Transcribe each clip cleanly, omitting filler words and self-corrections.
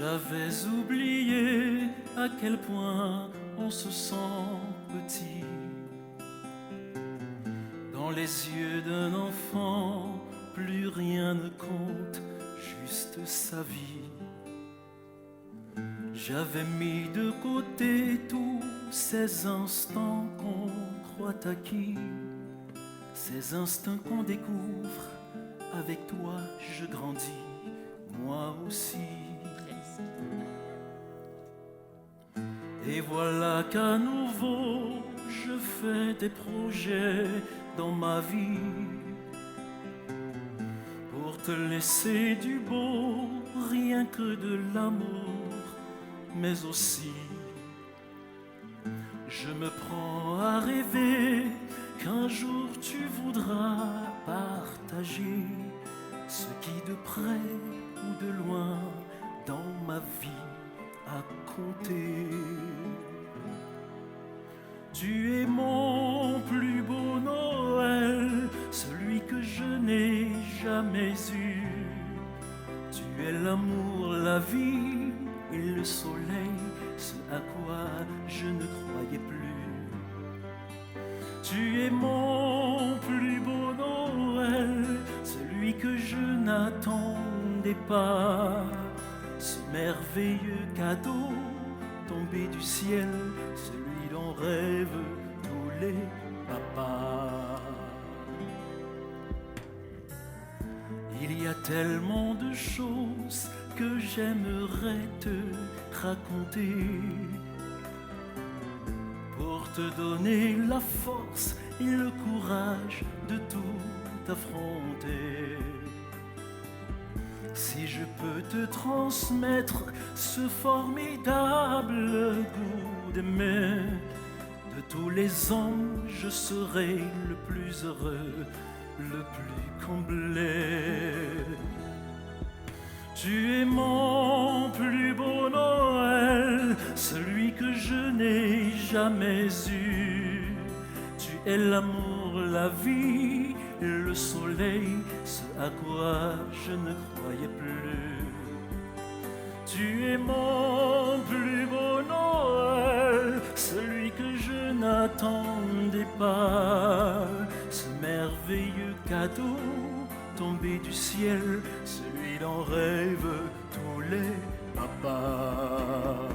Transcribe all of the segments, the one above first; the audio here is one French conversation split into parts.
J'avais oublié à quel point on se sent petit. Dans les yeux d'un enfant, plus rien ne compte, juste sa vie. J'avais mis de côté tous ces instants qu'on croit acquis, ces instants qu'on découvre. Avec toi, je grandis, moi aussi. Et voilà qu'à nouveau, je fais des projets dans ma vie pour te laisser du beau, rien que de l'amour, mais aussi je me prends à rêver qu'un jour tu voudras partager ce qui de près ou de loin dans ma vie a compté. Tu es mon plus beau Noël, celui que je n'ai jamais eu. Tu es l'amour, la vie et le soleil, ce à quoi je ne croyais plus. Tu es mon plus beau Noël, celui que je n'attendais pas. Ce merveilleux cadeau tombé du ciel, celui dont rêvent tous les papas. Il y a tellement de choses que j'aimerais te raconter pour te donner la force et le courage de tout affronter. Si je peux te transmettre ce formidable goût d'aimer, de tous les hommes, je serai le plus heureux, le plus comblé. Tu es mon plus beau Noël, celui que je n'ai jamais eu. Tu es l'amour, la vie, le soleil, ce à quoi je ne croyais plus. Tu es mon plus beau Noël, celui que je n'attendais pas. Ce merveilleux cadeau tombé du ciel, celui dont rêvent tous les papas.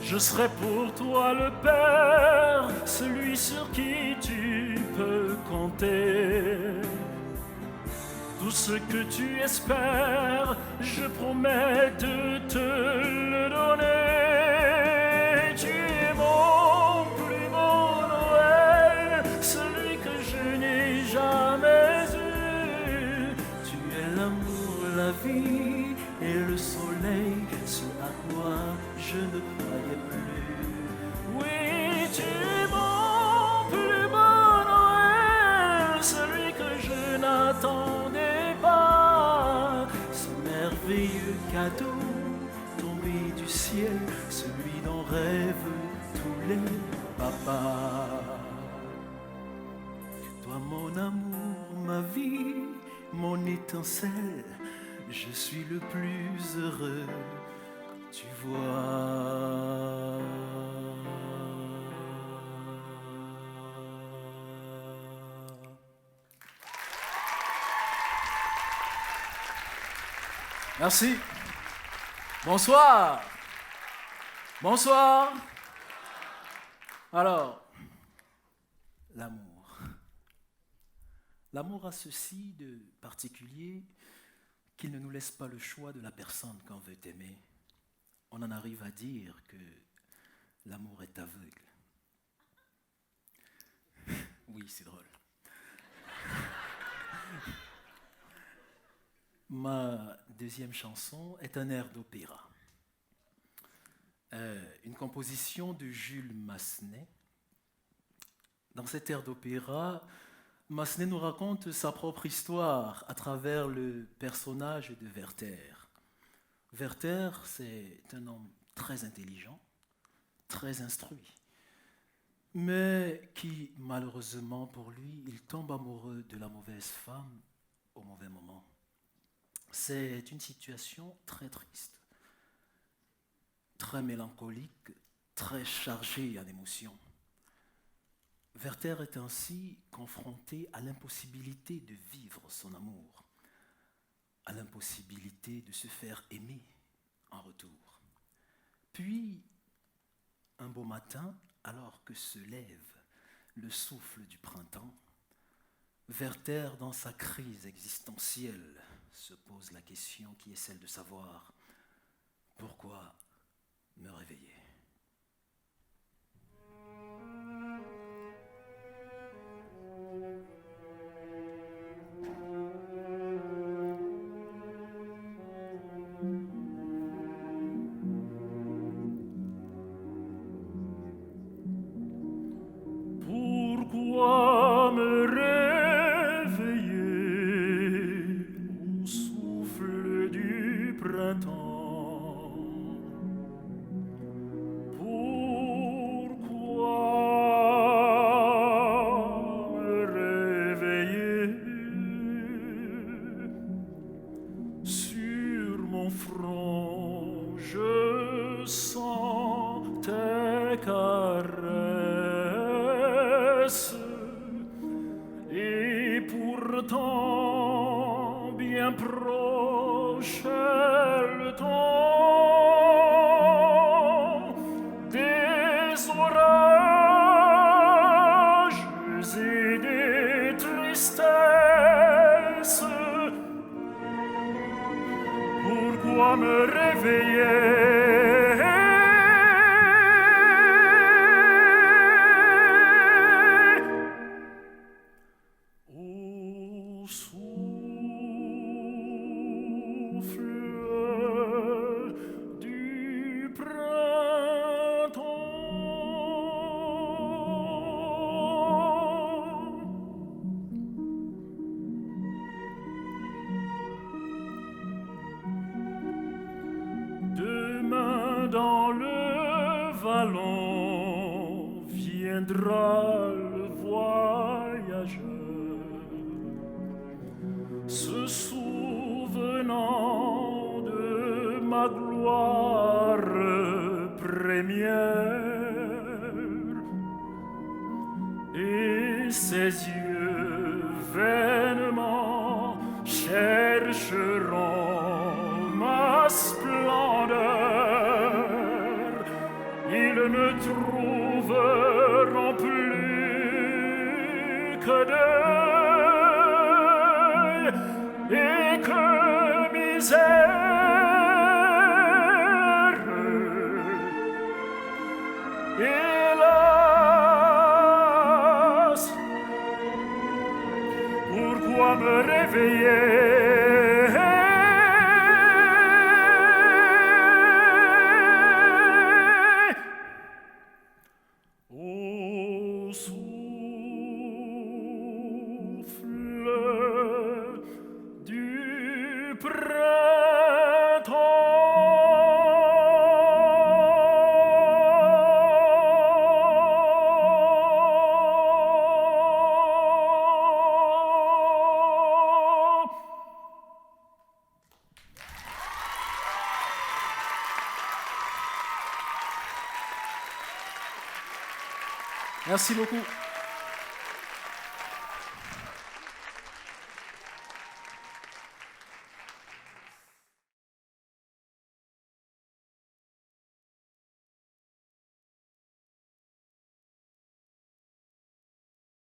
Je serai pour toi le père, celui sur qui tu peux compter. Tout ce que tu espères, je promets de te le donner. Tu es mon plus beau Noël, celui que je n'ai jamais eu. Tu es l'amour, la vie et le soleil, ce à quoi je ne croyais plus. Oui, tu es mon plus beau Noël, celui que je n'attendais pas. Ce merveilleux cadeau tombé du ciel, celui dont rêvent tous les papas. Toi mon amour, ma vie, mon étincelle, je suis le plus heureux, tu vois. Merci. Bonsoir. Bonsoir. Alors, l'amour. L'amour a ceci de particulier qu'il ne nous laisse pas le choix de la personne qu'on veut aimer. On en arrive à dire que l'amour est aveugle. Oui, c'est drôle. Ma deuxième chanson est un air d'opéra. Une composition de Jules Massenet. Dans cet air d'opéra, Massenet nous raconte sa propre histoire à travers le personnage de Werther. Werther, c'est un homme très intelligent, très instruit, mais qui, malheureusement pour lui, il tombe amoureux de la mauvaise femme au mauvais moment. C'est une situation très triste, très mélancolique, très chargée en émotions. Werther est ainsi confronté à l'impossibilité de vivre son amour, à l'impossibilité de se faire aimer en retour. Puis, un beau matin, alors que se lève le souffle du printemps, Werther, dans sa crise existentielle, se pose la question qui est celle de savoir pourquoi me réveiller. Pourquoi me réveiller au souffle du printemps? Pourquoi me réveiller? Sur mon front, je sens tes caresses, et pourtant bien proche est le temps des orages et des tristesses. Pourquoi me réveiller? Au souffle du printemps. Demain dans le vallon viendra le voyageur, se souvenant de ma gloire première, et ses yeux vainement chercheront ma splendeur. Ils ne trouveront plus que deuil et que misère. Hélas, pourquoi me réveiller? Au souffle du printemps. Merci beaucoup.